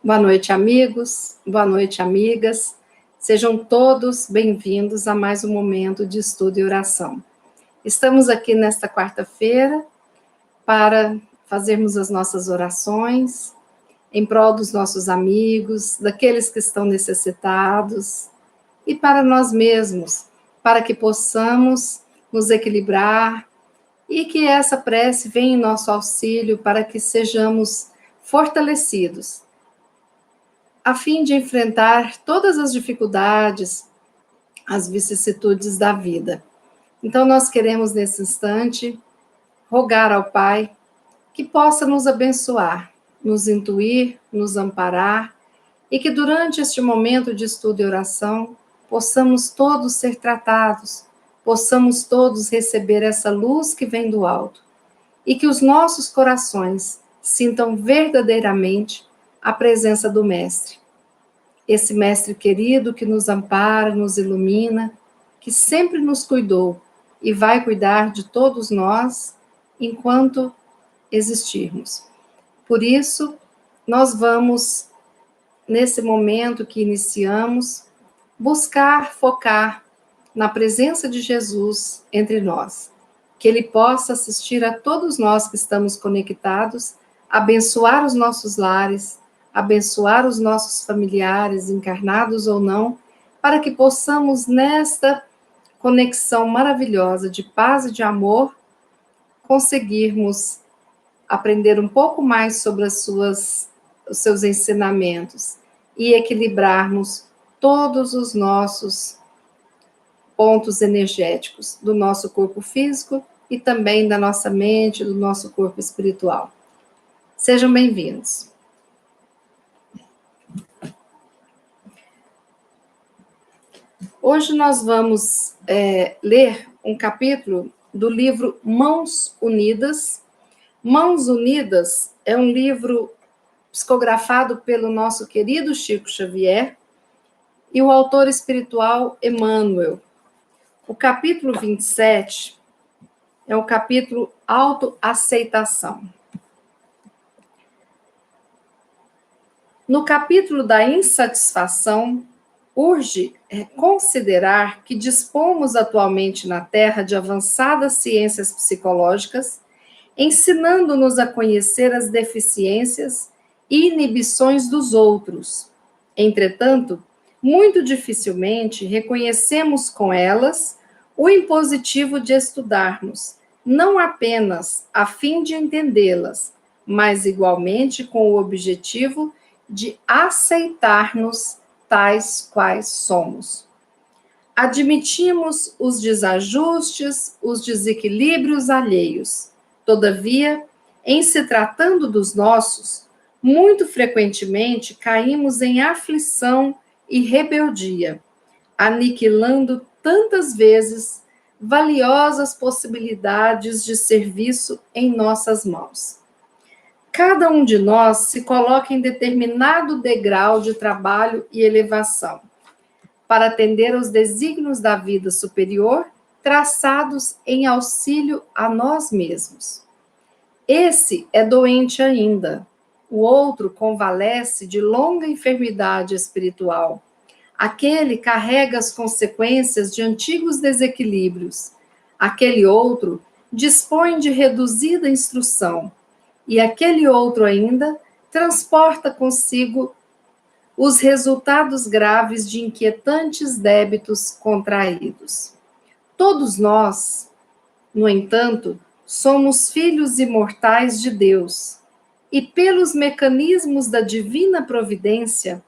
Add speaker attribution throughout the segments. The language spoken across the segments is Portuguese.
Speaker 1: Boa noite, amigos. Boa noite, amigas. Sejam todos bem-vindos a mais um momento de estudo e oração. Estamos aqui nesta quarta-feira para fazermos as nossas orações em prol dos nossos amigos, daqueles que estão necessitados e para nós mesmos, para que possamos nos equilibrar e que essa prece venha em nosso auxílio para que sejamos fortalecidos a fim de enfrentar todas as dificuldades, as vicissitudes da vida. Então, nós queremos, nesse instante, rogar ao Pai que possa nos abençoar, nos intuir, nos amparar, e que durante este momento de estudo e oração, possamos todos ser tratados, possamos todos receber essa luz que vem do alto, e que os nossos corações sintam verdadeiramente a presença do Mestre. Esse Mestre querido que nos ampara, nos ilumina, que sempre nos cuidou e vai cuidar de todos nós enquanto existirmos. Por isso, nós vamos, nesse momento que iniciamos, buscar focar na presença de Jesus entre nós, que Ele possa assistir a todos nós que estamos conectados, abençoar os nossos lares, abençoar os nossos familiares, encarnados ou não, para que possamos, nesta conexão maravilhosa de paz e de amor, conseguirmos aprender um pouco mais sobre os seus ensinamentos e equilibrarmos todos os nossos pontos energéticos do nosso corpo físico e também da nossa mente, do nosso corpo espiritual. Sejam bem-vindos. Hoje nós vamos ler um capítulo do livro Mãos Unidas. Mãos Unidas é um livro psicografado pelo nosso querido Chico Xavier e o autor espiritual Emmanuel. O capítulo 27 é o capítulo Autoaceitação. No capítulo da insatisfação, urge considerar que dispomos atualmente na Terra de avançadas ciências psicológicas, ensinando-nos a conhecer as deficiências e inibições dos outros. Entretanto, muito dificilmente reconhecemos com elas o impositivo de estudarmos, não apenas a fim de entendê-las, mas igualmente com o objetivo de aceitar-nos tais quais somos. Admitimos os desajustes, os desequilíbrios alheios. Todavia, em se tratando dos nossos, muito frequentemente caímos em aflição e rebeldia, aniquilando tantas vezes valiosas possibilidades de serviço em nossas mãos. Cada um de nós se coloca em determinado degrau de trabalho e elevação, para atender aos desígnios da vida superior, traçados em auxílio a nós mesmos. Esse é doente ainda, o outro convalesce de longa enfermidade espiritual. Aquele carrega as consequências de antigos desequilíbrios. Aquele outro dispõe de reduzida instrução. E aquele outro ainda transporta consigo os resultados graves de inquietantes débitos contraídos. Todos nós, no entanto, somos filhos imortais de Deus, e pelos mecanismos da divina providência,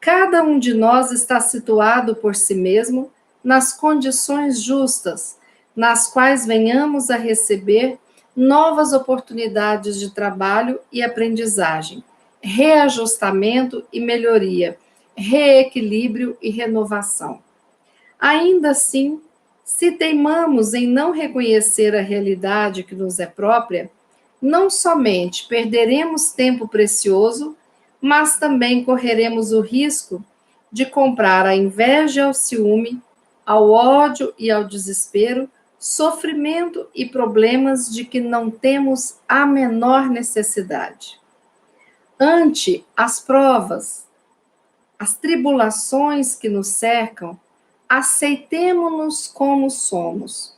Speaker 1: cada um de nós está situado por si mesmo nas condições justas, nas quais venhamos a receber novas oportunidades de trabalho e aprendizagem, reajustamento e melhoria, reequilíbrio e renovação. Ainda assim, se teimamos em não reconhecer a realidade que nos é própria, não somente perderemos tempo precioso, mas também correremos o risco de comprar à inveja e ao ciúme, ao ódio e ao desespero, sofrimento e problemas de que não temos a menor necessidade. ante as provas, as tribulações que nos cercam, aceitemo-nos como somos,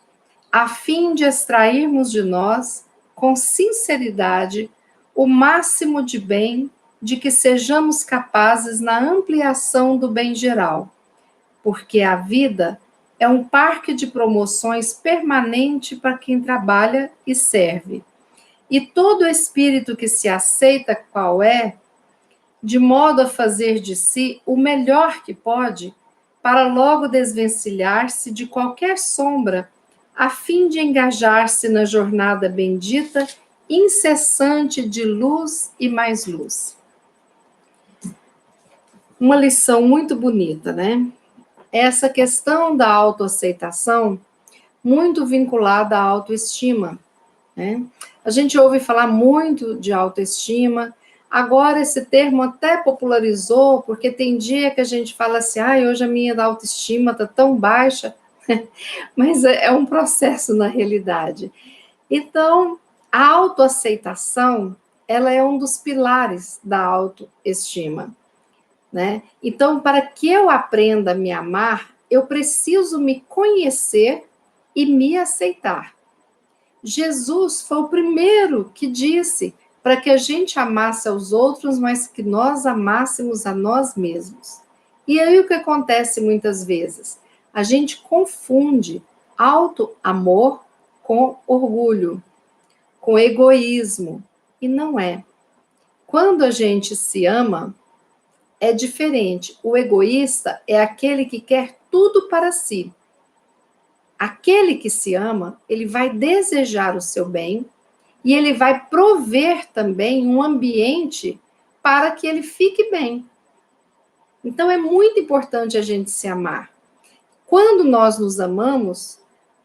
Speaker 1: a fim de extrairmos de nós, com sinceridade, o máximo de bem de que sejamos capazes na ampliação do bem geral, porque a vida é um parque de promoções permanente para quem trabalha e serve. E todo espírito que se aceita qual é, de modo a fazer de si o melhor que pode, para logo desvencilhar-se de qualquer sombra, a fim de engajar-se na jornada bendita, incessante de luz e mais luz. Uma lição muito bonita, né? Essa questão da autoaceitação, muito vinculada à autoestima, né? A gente ouve falar muito de autoestima. Agora esse termo até popularizou, porque tem dia que a gente fala assim, hoje a minha autoestima está tão baixa, mas é um processo na realidade. Então, a autoaceitação, ela é um dos pilares da autoestima, né? Então, para que eu aprenda a me amar, eu preciso me conhecer e me aceitar. Jesus foi o primeiro que disse para que a gente amasse aos outros, mas que nós amássemos a nós mesmos. E aí o que acontece muitas vezes? A gente confunde auto-amor com orgulho, com egoísmo, e não é. Quando a gente se ama, é diferente. O egoísta é aquele que quer tudo para si. Aquele que se ama, ele vai desejar o seu bem e ele vai prover também um ambiente para que ele fique bem. Então, é muito importante a gente se amar. Quando nós nos amamos,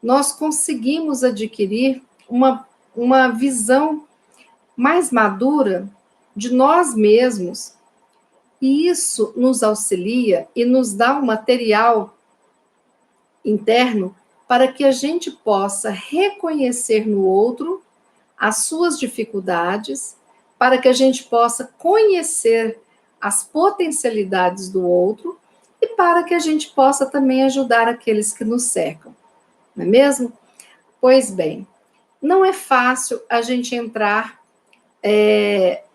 Speaker 1: nós conseguimos adquirir uma visão mais madura de nós mesmos, e isso nos auxilia e nos dá um material interno para que a gente possa reconhecer no outro as suas dificuldades, para que a gente possa conhecer as potencialidades do outro e para que a gente possa também ajudar aqueles que nos cercam, não é mesmo? Pois bem, não é fácil a gente entrar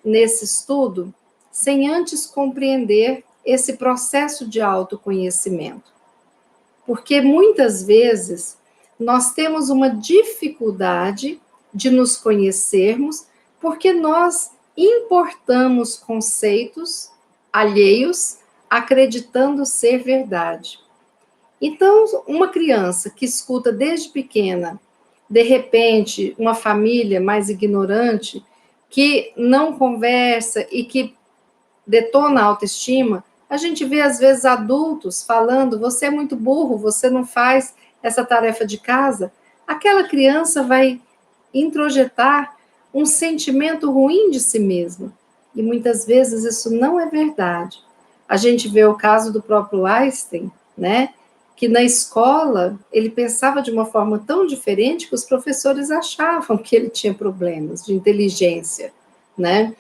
Speaker 1: nesse estudo sem antes compreender esse processo de autoconhecimento. Porque muitas vezes nós temos uma dificuldade de nos conhecermos porque nós importamos conceitos alheios acreditando ser verdade. Então, uma criança que escuta desde pequena, de repente, uma família mais ignorante, que não conversa e que detona a autoestima, a gente vê, às vezes, adultos falando, você é muito burro, você não faz essa tarefa de casa. Aquela criança vai introjetar um sentimento ruim de si mesma. E muitas vezes isso não é verdade. A gente vê o caso do próprio Einstein, né? Que na escola ele pensava de uma forma tão diferente que os professores achavam que ele tinha problemas de inteligência, né?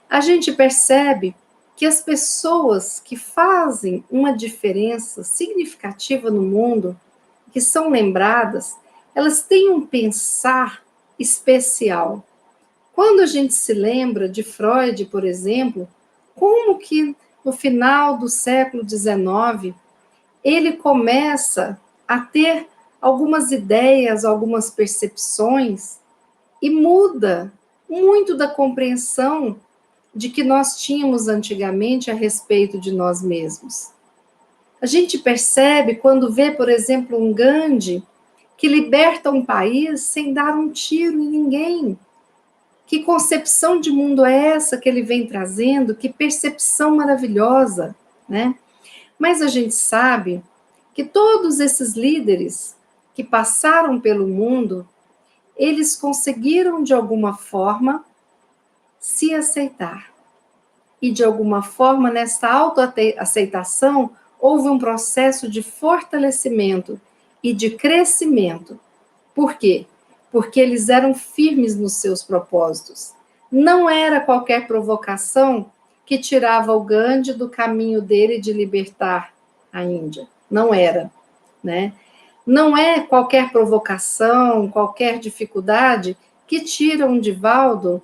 Speaker 1: A gente percebe que as pessoas que fazem uma diferença significativa no mundo, que são lembradas, elas têm um pensar especial. Quando a gente se lembra de Freud, por exemplo, como que no final do século XIX ele começa a ter algumas ideias, algumas percepções e muda muito da compreensão de que nós tínhamos antigamente a respeito de nós mesmos. A gente percebe quando vê, por exemplo, um Gandhi que liberta um país sem dar um tiro em ninguém. Que concepção de mundo é essa que ele vem trazendo? Que percepção maravilhosa, né? Mas a gente sabe que todos esses líderes que passaram pelo mundo, eles conseguiram, de alguma forma, se aceitar. E, de alguma forma, nessa autoaceitação, houve um processo de fortalecimento e de crescimento. Por quê? Porque eles eram firmes nos seus propósitos. Não era qualquer provocação que tirava o Gandhi do caminho dele de libertar a Índia. Não era, né? Não é qualquer provocação, qualquer dificuldade que tira um Divaldo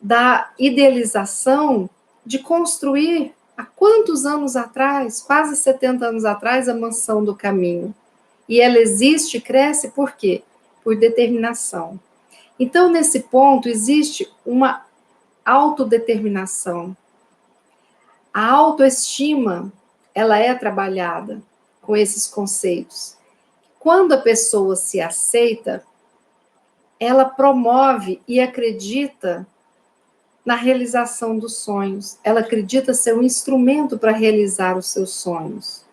Speaker 1: da idealização de construir, há quantos anos atrás, quase 70 anos atrás, a Mansão do Caminho. E ela existe, cresce por quê? Por determinação. Então, nesse ponto, existe uma autodeterminação. A autoestima, ela é trabalhada com esses conceitos. Quando a pessoa se aceita, ela promove e acredita na realização dos sonhos. Ela acredita ser um instrumento para realizar os seus sonhos.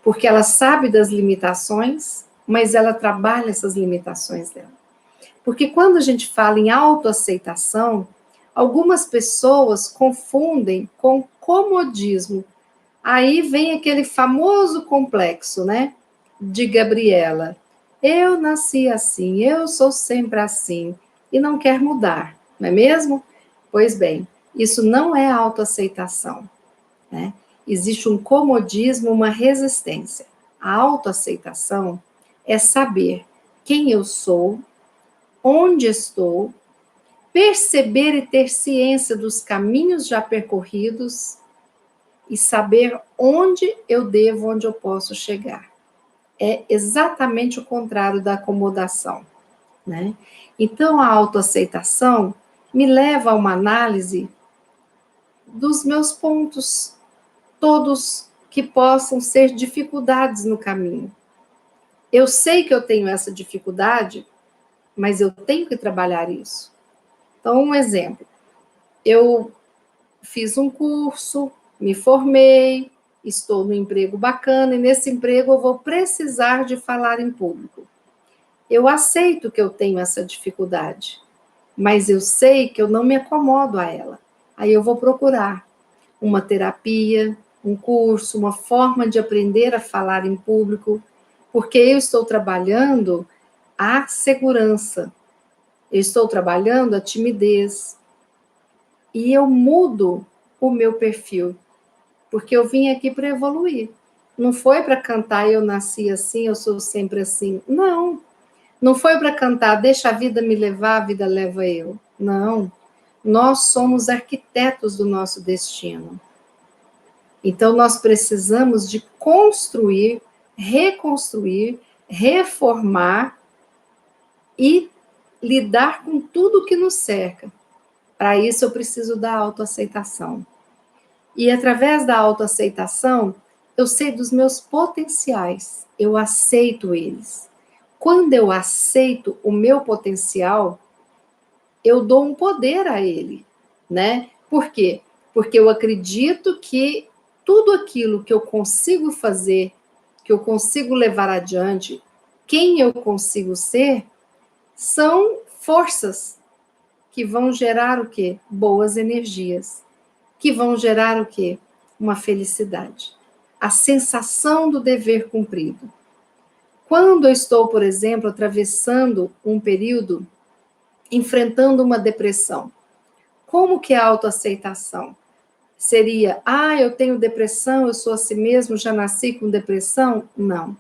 Speaker 1: Porque ela sabe das limitações, mas ela trabalha essas limitações dela. Porque quando a gente fala em autoaceitação, algumas pessoas confundem com comodismo. Aí vem aquele famoso complexo, né? De Gabriela. Eu nasci assim, eu sou sempre assim, e não quer mudar, não é mesmo? Pois bem, isso não é autoaceitação, né? Existe um comodismo, uma resistência. A autoaceitação é saber quem eu sou, onde estou, perceber e ter ciência dos caminhos já percorridos e saber onde eu devo, onde eu posso chegar. É exatamente o contrário da acomodação, né? Então, a autoaceitação me leva a uma análise dos meus pontos, todos que possam ser dificuldades no caminho. Eu sei que eu tenho essa dificuldade, mas eu tenho que trabalhar isso. Então, um exemplo. Eu fiz um curso, me formei, estou no emprego bacana, e nesse emprego eu vou precisar de falar em público. Eu aceito que eu tenho essa dificuldade, mas eu sei que eu não me acomodo a ela. Aí eu vou procurar uma terapia, um curso, uma forma de aprender a falar em público, porque eu estou trabalhando a segurança, eu estou trabalhando a timidez, e eu mudo o meu perfil, porque eu vim aqui para evoluir. Não foi para cantar eu nasci assim, eu sou sempre assim. Não. Não foi para cantar deixa a vida me levar, a vida leva eu. Não. Nós somos arquitetos do nosso destino. Então nós precisamos de construir, reconstruir, reformar e lidar com tudo que nos cerca. Para isso eu preciso da autoaceitação. E através da autoaceitação, eu sei dos meus potenciais, eu aceito eles. Quando eu aceito o meu potencial, eu dou um poder a ele, né? Por quê? Porque eu acredito que tudo aquilo que eu consigo fazer, que eu consigo levar adiante, quem eu consigo ser, são forças que vão gerar o quê? Boas energias. Que vão gerar o quê? Uma felicidade. A sensação do dever cumprido. Quando eu estou, por exemplo, atravessando um período, enfrentando uma depressão, como que é a autoaceitação? Seria, eu tenho depressão, eu sou assim mesmo, já nasci com depressão? Não.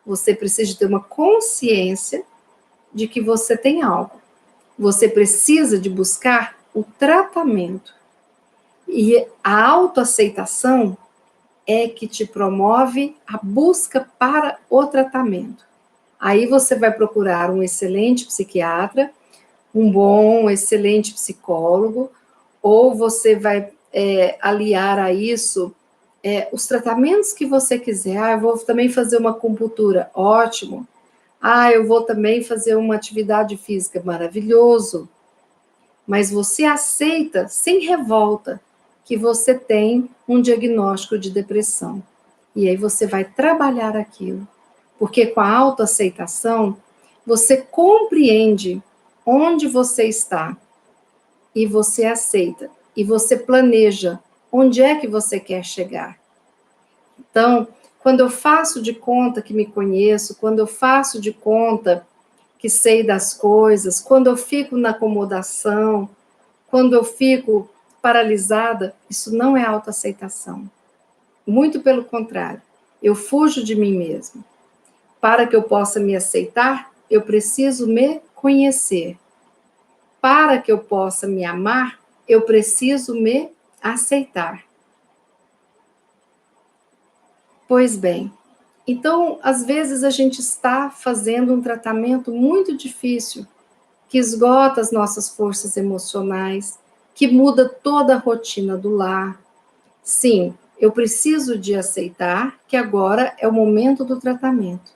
Speaker 1: Você precisa ter uma consciência de que você tem algo. Você precisa de buscar o tratamento. E a autoaceitação é que te promove a busca para o tratamento. Aí você vai procurar um excelente psiquiatra, um bom, excelente psicólogo, ou você vai aliar a isso os tratamentos que você quiser. Eu vou também fazer uma acupuntura, ótimo. Eu vou também fazer uma atividade física, maravilhoso. Mas você aceita, sem revolta, que você tem um diagnóstico de depressão. E aí você vai trabalhar aquilo. Porque com a autoaceitação, você compreende onde você está e você aceita. E você planeja onde é que você quer chegar. Então, quando eu faço de conta que me conheço, quando eu faço de conta que sei das coisas, quando eu fico na acomodação, quando eu fico paralisada, isso não é autoaceitação. Muito pelo contrário, eu fujo de mim mesmo. Para que eu possa me aceitar, eu preciso me conhecer. Para que eu possa me amar, eu preciso me aceitar. Pois bem, então, às vezes a gente está fazendo um tratamento muito difícil, que esgota as nossas forças emocionais, que muda toda a rotina do lar. Sim, eu preciso de aceitar que agora é o momento do tratamento.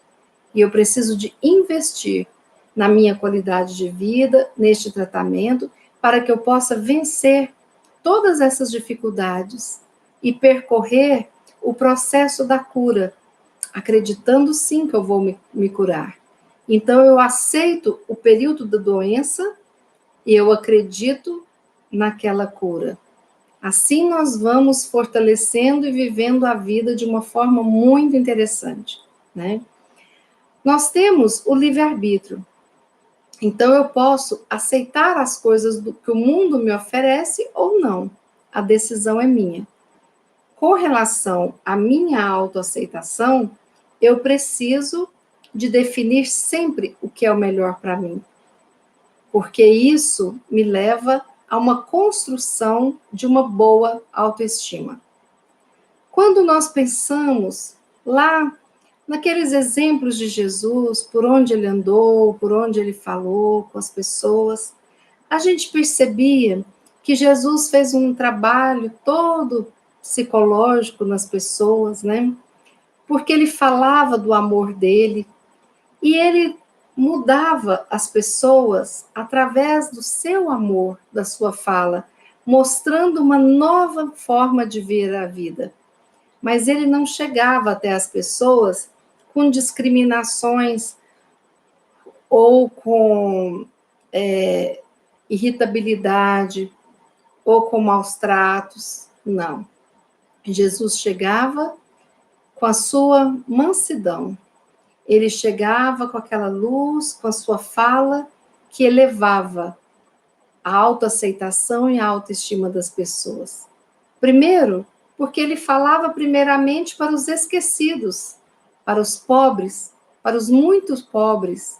Speaker 1: E eu preciso de investir na minha qualidade de vida, neste tratamento, para que eu possa vencer todas essas dificuldades e percorrer o processo da cura, acreditando sim que eu vou me curar. Então, eu aceito o período da doença e eu acredito naquela cura. Assim, nós vamos fortalecendo e vivendo a vida de uma forma muito interessante, né? Nós temos o livre-arbítrio. Então, eu posso aceitar as coisas que o mundo me oferece ou não. A decisão é minha. Com relação à minha autoaceitação, eu preciso de definir sempre o que é o melhor para mim, porque isso me leva a uma construção de uma boa autoestima. Quando nós pensamos lá naqueles exemplos de Jesus, por onde ele andou, por onde ele falou com as pessoas, a gente percebia que Jesus fez um trabalho todo psicológico nas pessoas, né? Porque ele falava do amor dele e ele mudava as pessoas através do seu amor, da sua fala, mostrando uma nova forma de ver a vida. Mas ele não chegava até as pessoas com discriminações ou com irritabilidade ou com maus tratos. Não. Jesus chegava com a sua mansidão. Ele chegava com aquela luz, com a sua fala, que elevava a autoaceitação e a autoestima das pessoas. Primeiro, porque ele falava primeiramente para os esquecidos, para os pobres, para os muito pobres,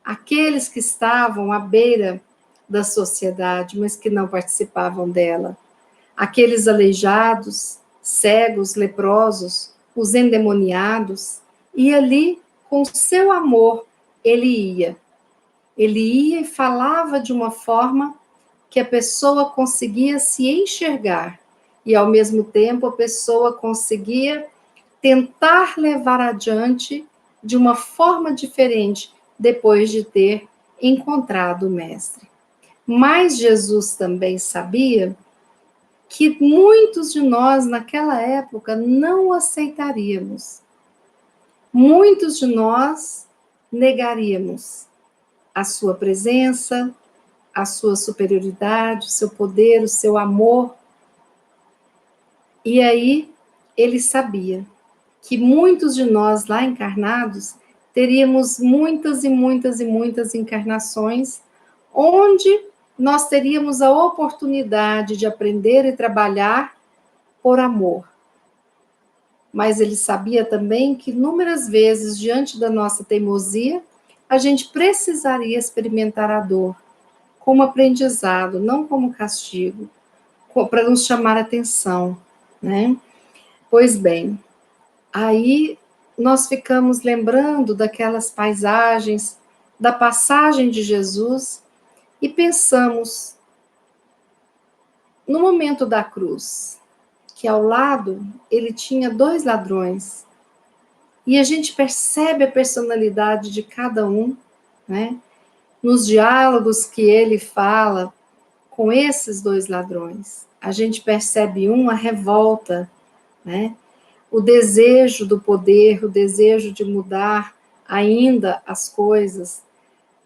Speaker 1: aqueles que estavam à beira da sociedade, mas que não participavam dela, aqueles aleijados, cegos, leprosos, os endemoniados, e ali, com o seu amor, ele ia. Ele ia e falava de uma forma que a pessoa conseguia se enxergar, e ao mesmo tempo a pessoa conseguia tentar levar adiante de uma forma diferente, depois de ter encontrado o Mestre. Mas Jesus também sabia que muitos de nós naquela época não aceitaríamos. Muitos de nós negaríamos a sua presença, a sua superioridade, o seu poder, o seu amor. E aí ele sabia que muitos de nós lá encarnados teríamos muitas e muitas e muitas encarnações onde nós teríamos a oportunidade de aprender e trabalhar por amor. Mas ele sabia também que inúmeras vezes, diante da nossa teimosia, a gente precisaria experimentar a dor como aprendizado, não como castigo, para nos chamar a atenção, né? Pois bem, aí nós ficamos lembrando daquelas paisagens, da passagem de Jesus, e pensamos no momento da cruz, que ao lado ele tinha 2 ladrões, e a gente percebe a personalidade de cada um, né? Nos diálogos que ele fala com esses 2 ladrões, a gente percebe a revolta, né? O desejo do poder, o desejo de mudar ainda as coisas,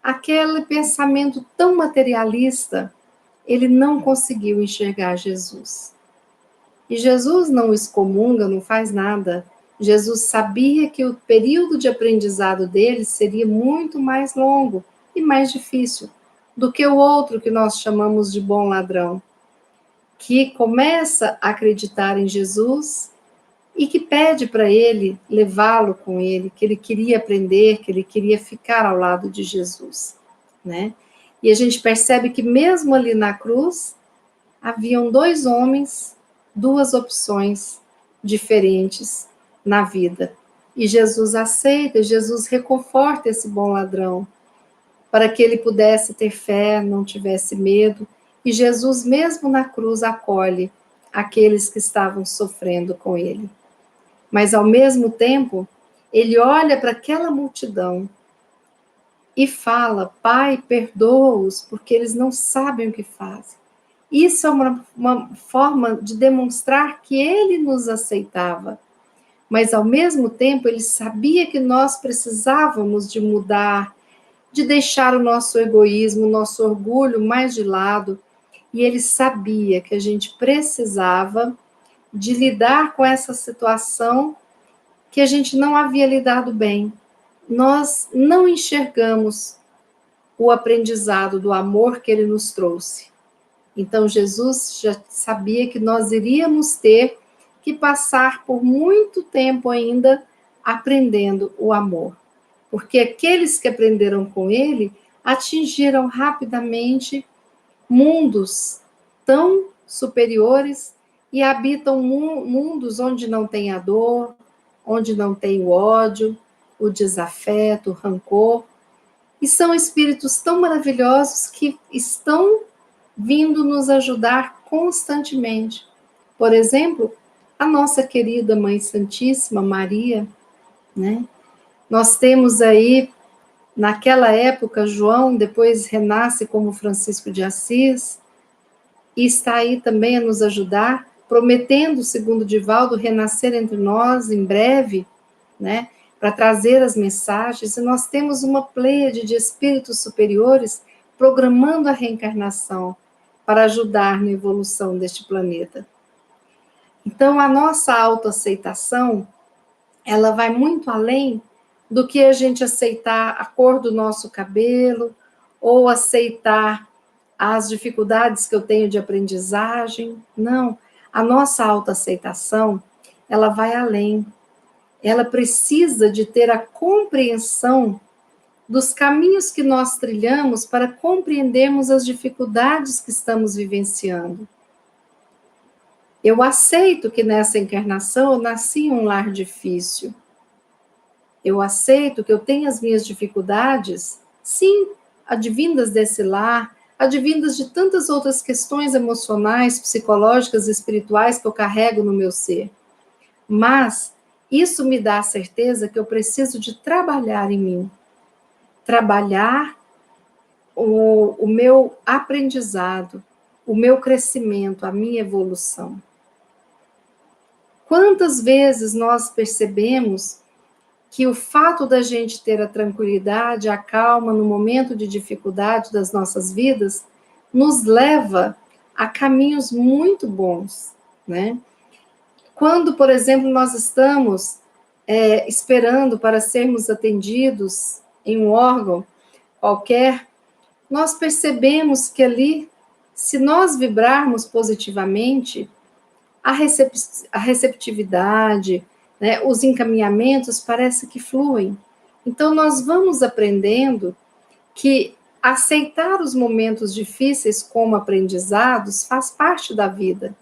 Speaker 1: aquele pensamento tão materialista, ele não conseguiu enxergar Jesus. E Jesus não excomunga, não faz nada. Jesus sabia que o período de aprendizado dele seria muito mais longo e mais difícil do que o outro que nós chamamos de bom ladrão. que começa a acreditar em Jesus e que pede para ele levá-lo com ele, que ele queria aprender, que ele queria ficar ao lado de Jesus, né? E a gente percebe que mesmo ali na cruz, haviam dois homens, duas opções diferentes na vida. E Jesus aceita, Jesus reconforta esse bom ladrão, para que ele pudesse ter fé, não tivesse medo. E Jesus, mesmo na cruz, acolhe aqueles que estavam sofrendo com ele. Mas, ao mesmo tempo, ele olha para aquela multidão e fala: Pai, perdoa-os, porque eles não sabem o que fazem. Isso é uma forma de demonstrar que ele nos aceitava, mas ao mesmo tempo ele sabia que nós precisávamos de mudar, de deixar o nosso egoísmo, o nosso orgulho mais de lado, e ele sabia que a gente precisava de lidar com essa situação que a gente não havia lidado bem. Nós não enxergamos o aprendizado do amor que ele nos trouxe. Então, Jesus já sabia que nós iríamos ter que passar por muito tempo ainda aprendendo o amor. Porque aqueles que aprenderam com ele atingiram rapidamente mundos tão superiores e habitam mundos onde não tem a dor, onde não tem o ódio, o desafeto, o rancor. E são espíritos tão maravilhosos que estão vindo nos ajudar constantemente. Por exemplo, a nossa querida Mãe Santíssima, Maria, né? Nós temos aí, naquela época, João, depois renasce como Francisco de Assis, e está aí também a nos ajudar, prometendo, segundo Divaldo, renascer entre nós em breve, né? Para trazer as mensagens, e nós temos uma pleiade de espíritos superiores programando a reencarnação, para ajudar na evolução deste planeta. Então, a nossa autoaceitação, ela vai muito além do que a gente aceitar a cor do nosso cabelo, ou aceitar as dificuldades que eu tenho de aprendizagem. Não, a nossa autoaceitação, ela vai além. Ela precisa de ter a compreensão dos caminhos que nós trilhamos para compreendermos as dificuldades que estamos vivenciando. Eu aceito que nessa encarnação eu nasci em um lar difícil. Eu aceito que eu tenho as minhas dificuldades, sim, advindas desse lar, advindas de tantas outras questões emocionais, psicológicas e espirituais que eu carrego no meu ser. Mas isso me dá a certeza que eu preciso de trabalhar em mim. Trabalhar o meu aprendizado, o meu crescimento, a minha evolução. Quantas vezes nós percebemos que o fato da gente ter a tranquilidade, a calma no momento de dificuldade das nossas vidas, nos leva a caminhos muito bons, né? Quando, por exemplo, nós estamos esperando para sermos atendidos em um órgão qualquer, nós percebemos que ali, se nós vibrarmos positivamente, a receptividade, né, os encaminhamentos parece que fluem. Então, nós vamos aprendendo que aceitar os momentos difíceis como aprendizados faz parte da vida.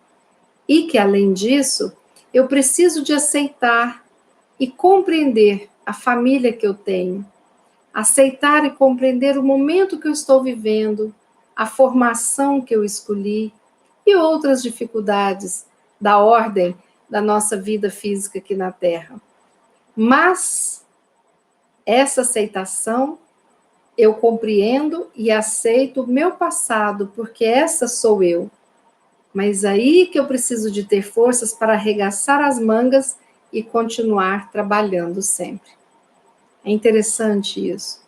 Speaker 1: E que, além disso, eu preciso de aceitar e compreender a família que eu tenho, aceitar e compreender o momento que eu estou vivendo, a formação que eu escolhi e outras dificuldades da ordem da nossa vida física aqui na Terra. Mas essa aceitação, eu compreendo e aceito o meu passado, porque essa sou eu. Mas aí que eu preciso de ter forças para arregaçar as mangas e continuar trabalhando sempre. É interessante isso.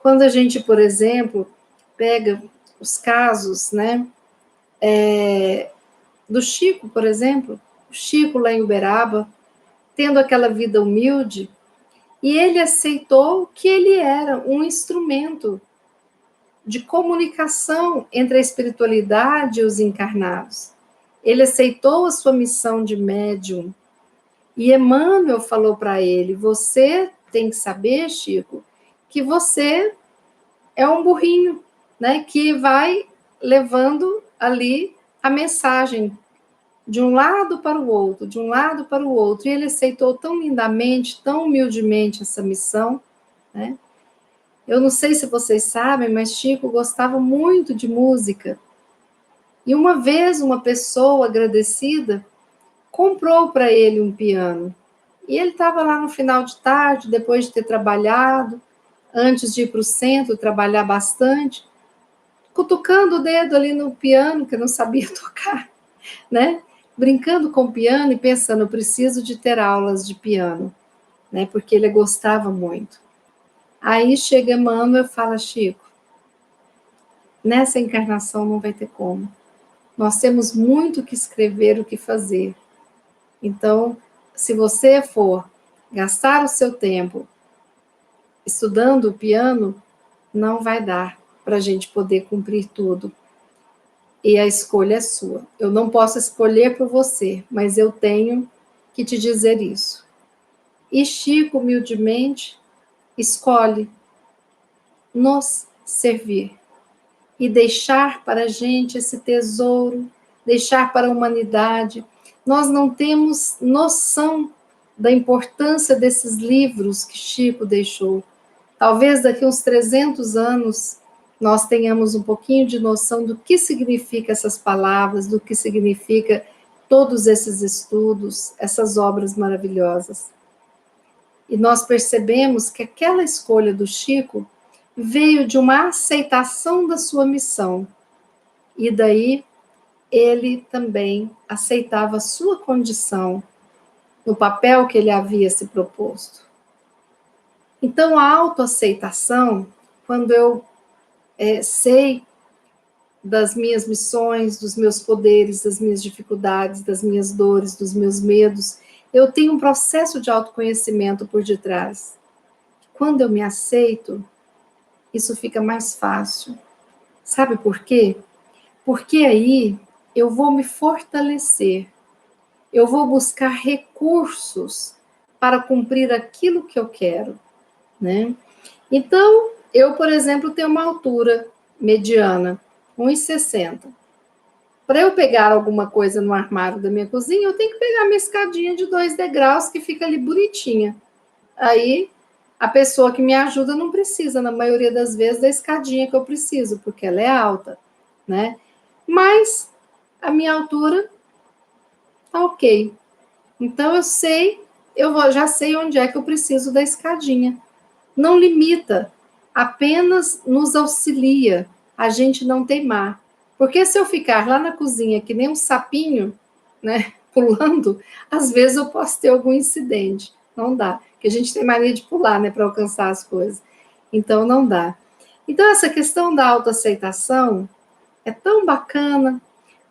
Speaker 1: Quando a gente, por exemplo, pega os casos, né, do Chico, por exemplo, o Chico lá em Uberaba, tendo aquela vida humilde, e ele aceitou que ele era um instrumento de comunicação entre a espiritualidade e os encarnados. Ele aceitou a sua missão de médium. E Emmanuel falou para ele: você tem que saber, Chico, que você é um burrinho, né, que vai levando ali a mensagem de um lado para o outro, de um lado para o outro. E ele aceitou tão lindamente, tão humildemente essa missão, né? Eu não sei se vocês sabem, mas Chico gostava muito de música. E uma vez uma pessoa agradecida comprou para ele um piano. E ele estava lá no final de tarde, depois de ter trabalhado, antes de ir para o centro, trabalhar bastante, cutucando o dedo ali no piano, que não sabia tocar, né? Brincando com o piano e pensando, eu preciso de ter aulas de piano, né? Porque ele gostava muito. Aí chega Emmanuel e fala, Chico, nessa encarnação não vai ter como. Nós temos muito o que escrever, o que fazer. Então, se você for gastar o seu tempo estudando o piano, não vai dar para a gente poder cumprir tudo. E a escolha é sua. Eu não posso escolher por você, mas eu tenho que te dizer isso. E Chico, humildemente, escolhe nos servir e deixar para a gente esse tesouro, deixar para a humanidade. Nós não temos noção da importância desses livros que Chico deixou. Talvez daqui a uns 300 anos nós tenhamos um pouquinho de noção do que significa essas palavras, do que significa todos esses estudos, essas obras maravilhosas. E nós percebemos que aquela escolha do Chico veio de uma aceitação da sua missão. E daí ele também aceitava a sua condição no papel que ele havia se proposto. Então, a autoaceitação, quando eu sei das minhas missões, dos meus poderes, das minhas dificuldades, das minhas dores, dos meus medos, eu tenho um processo de autoconhecimento por detrás. Quando eu me aceito, isso fica mais fácil. Sabe por quê? Porque aí eu vou me fortalecer, eu vou buscar recursos para cumprir aquilo que eu quero, né? Então, eu, por exemplo, tenho uma altura mediana, 1,60. Para eu pegar alguma coisa no armário da minha cozinha, eu tenho que pegar minha escadinha de 2 degraus, que fica ali bonitinha. Aí, a pessoa que me ajuda não precisa, na maioria das vezes, da escadinha que eu preciso, porque ela é alta, né? Mas a minha altura tá ok. Então, já sei onde é que eu preciso da escadinha. Não limita, apenas nos auxilia a gente não teimar. Porque se eu ficar lá na cozinha que nem um sapinho, né, pulando, às vezes eu posso ter algum incidente. Não dá, porque a gente tem mania de pular, né, para alcançar as coisas. Então não dá. Então essa questão da autoaceitação é tão bacana,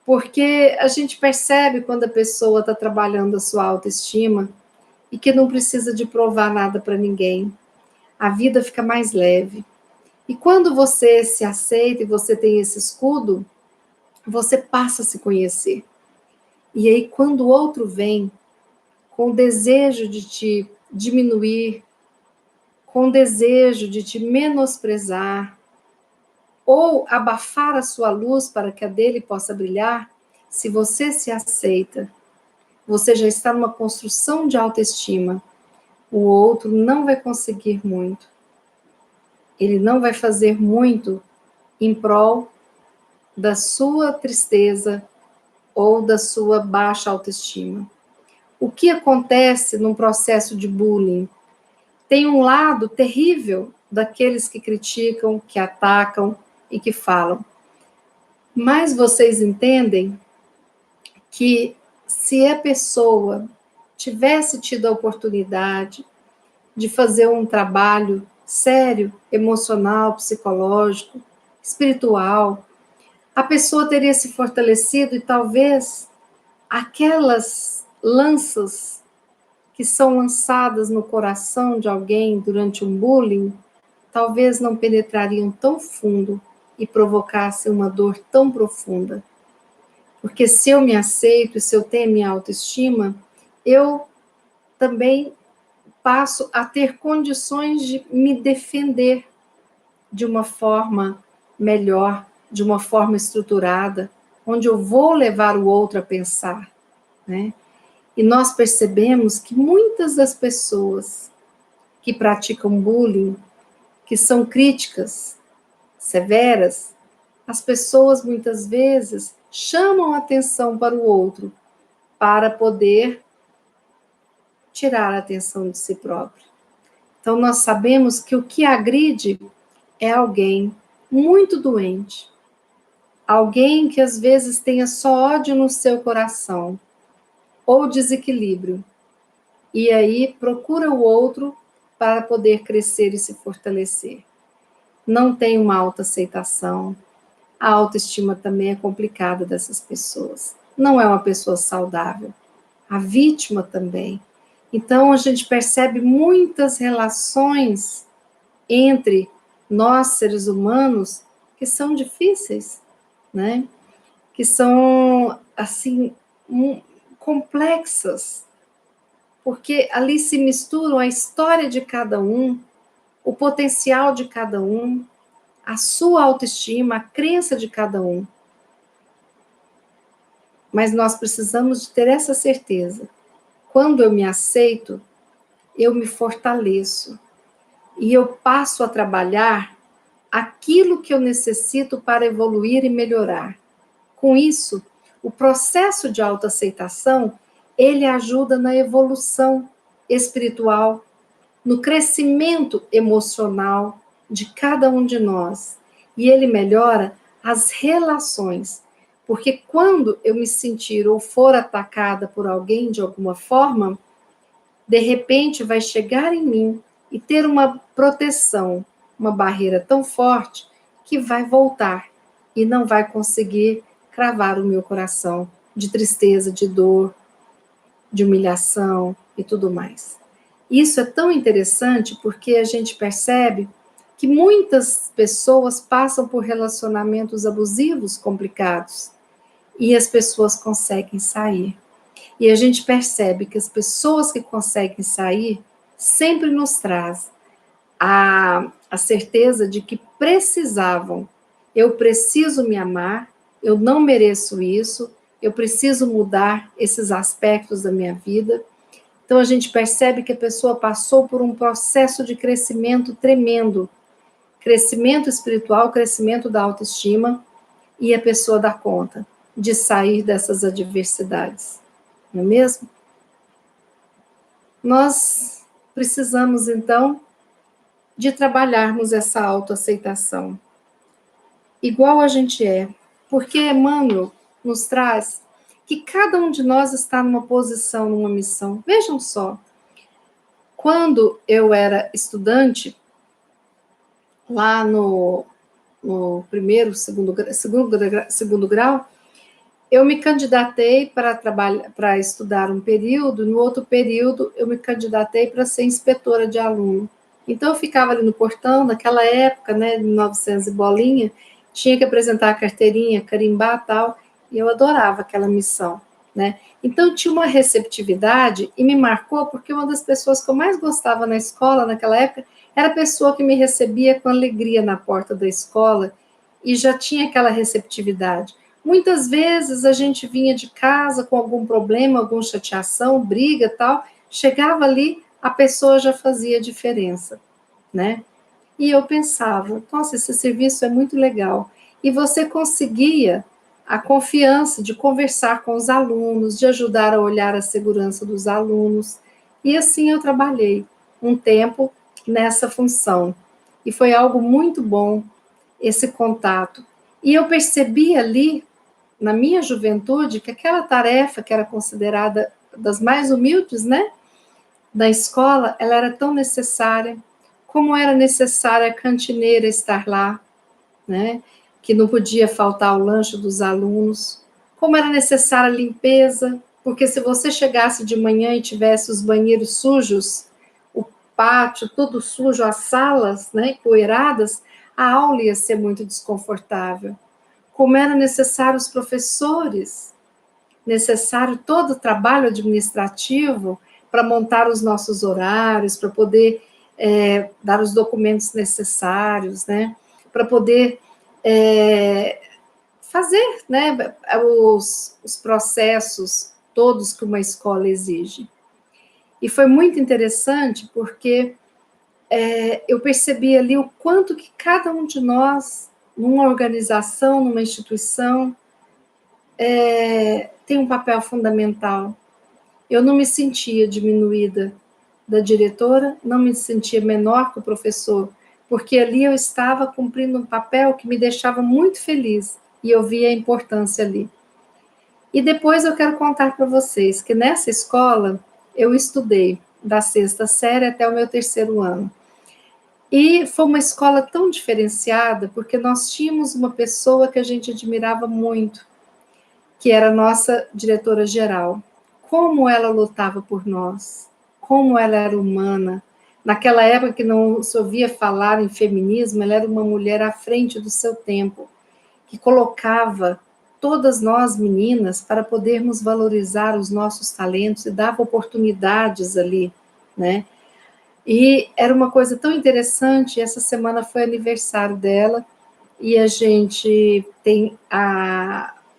Speaker 1: porque a gente percebe quando a pessoa está trabalhando a sua autoestima e que não precisa de provar nada para ninguém. A vida fica mais leve. E quando você se aceita e você tem esse escudo, você passa a se conhecer. E aí, quando o outro vem com o desejo de te diminuir, com o desejo de te menosprezar, ou abafar a sua luz para que a dele possa brilhar, se você se aceita, você já está numa construção de autoestima. O outro não vai conseguir muito. Ele não vai fazer muito em prol da sua tristeza ou da sua baixa autoestima. O que acontece num processo de bullying? Tem um lado terrível daqueles que criticam, que atacam e que falam. Mas vocês entendem que se a pessoa tivesse tido a oportunidade de fazer um trabalho sério, emocional, psicológico, espiritual, a pessoa teria se fortalecido e talvez aquelas lanças que são lançadas no coração de alguém durante um bullying, talvez não penetrariam tão fundo e provocassem uma dor tão profunda. Porque se eu me aceito, se eu tenho minha autoestima, eu também passo a ter condições de me defender de uma forma melhor, de uma forma estruturada, onde eu vou levar o outro a pensar, né? E nós percebemos que muitas das pessoas que praticam bullying, que são críticas severas, as pessoas muitas vezes chamam a atenção para o outro para poder tirar a atenção de si próprio. Então nós sabemos que o que agride é alguém muito doente, alguém que às vezes tenha só ódio no seu coração ou desequilíbrio, e aí procura o outro para poder crescer e se fortalecer. Não tem uma autoaceitação, a autoestima também é complicada dessas pessoas. Não é uma pessoa saudável. A vítima também. Então, a gente percebe muitas relações entre nós, seres humanos, que são difíceis, né? Que são, assim, complexas, porque ali se misturam a história de cada um, o potencial de cada um, a sua autoestima, a crença de cada um. Mas nós precisamos de ter essa certeza. Quando eu me aceito, eu me fortaleço e eu passo a trabalhar aquilo que eu necessito para evoluir e melhorar. Com isso, o processo de autoaceitação, ele ajuda na evolução espiritual, no crescimento emocional de cada um de nós. E ele melhora as relações. Porque quando eu me sentir ou for atacada por alguém de alguma forma, de repente vai chegar em mim e ter uma proteção, uma barreira tão forte que vai voltar e não vai conseguir cravar o meu coração de tristeza, de dor, de humilhação e tudo mais. Isso é tão interessante porque a gente percebe que muitas pessoas passam por relacionamentos abusivos complicados e as pessoas conseguem sair. E a gente percebe que as pessoas que conseguem sair sempre nos traz a certeza de que precisavam. Eu preciso me amar, eu não mereço isso, eu preciso mudar esses aspectos da minha vida. Então a gente percebe que a pessoa passou por um processo de crescimento tremendo, crescimento espiritual, crescimento da autoestima, e a pessoa dá conta de sair dessas adversidades, não é mesmo? Nós precisamos, então, de trabalharmos essa autoaceitação, igual a gente é, porque Emmanuel nos traz que cada um de nós está numa posição, numa missão. Vejam só, quando eu era estudante, lá no primeiro, segundo grau, eu me candidatei para estudar um período, no outro período eu me candidatei para ser inspetora de aluno. Então eu ficava ali no portão, naquela época, né, de 1900 e bolinha, tinha que apresentar a carteirinha, carimbar tal, e eu adorava aquela missão, né? Então tinha uma receptividade e me marcou porque uma das pessoas que eu mais gostava na escola naquela época era a pessoa que me recebia com alegria na porta da escola e já tinha aquela receptividade. Muitas vezes a gente vinha de casa com algum problema, alguma chateação, briga, tal, chegava ali, a pessoa já fazia diferença, né? E eu pensava, nossa, esse serviço é muito legal. E você conseguia a confiança de conversar com os alunos, de ajudar a olhar a segurança dos alunos. E assim eu trabalhei um tempo nessa função. E foi algo muito bom esse contato. E eu percebi ali, na minha juventude, que aquela tarefa que era considerada das mais humildes, né, da escola, ela era tão necessária, como era necessária a cantineira estar lá, né, que não podia faltar o lanche dos alunos, como era necessária a limpeza, porque se você chegasse de manhã e tivesse os banheiros sujos, o pátio tudo sujo, as salas, né, empoeiradas, a aula ia ser muito desconfortável. Como era necessário os professores necessário todo o trabalho administrativo para montar os nossos horários, para poder dar os documentos necessários, né? Para poder fazer, né, os processos todos que uma escola exige. E foi muito interessante porque eu percebi ali o quanto que cada um de nós, numa organização, numa instituição, tem um papel fundamental. Eu não me sentia diminuída da diretora, não me sentia menor que o professor, porque ali eu estava cumprindo um papel que me deixava muito feliz, e eu via a importância ali. E depois eu quero contar para vocês que nessa escola eu estudei da 6ª série até o meu 3º ano. E foi uma escola tão diferenciada, porque nós tínhamos uma pessoa que a gente admirava muito, que era a nossa diretora-geral. Como ela lutava por nós, como ela era humana. Naquela época que não se ouvia falar em feminismo, ela era uma mulher à frente do seu tempo, que colocava todas nós meninas para podermos valorizar os nossos talentos e dava oportunidades ali, né? E era uma coisa tão interessante, essa semana foi aniversário dela, e a gente tem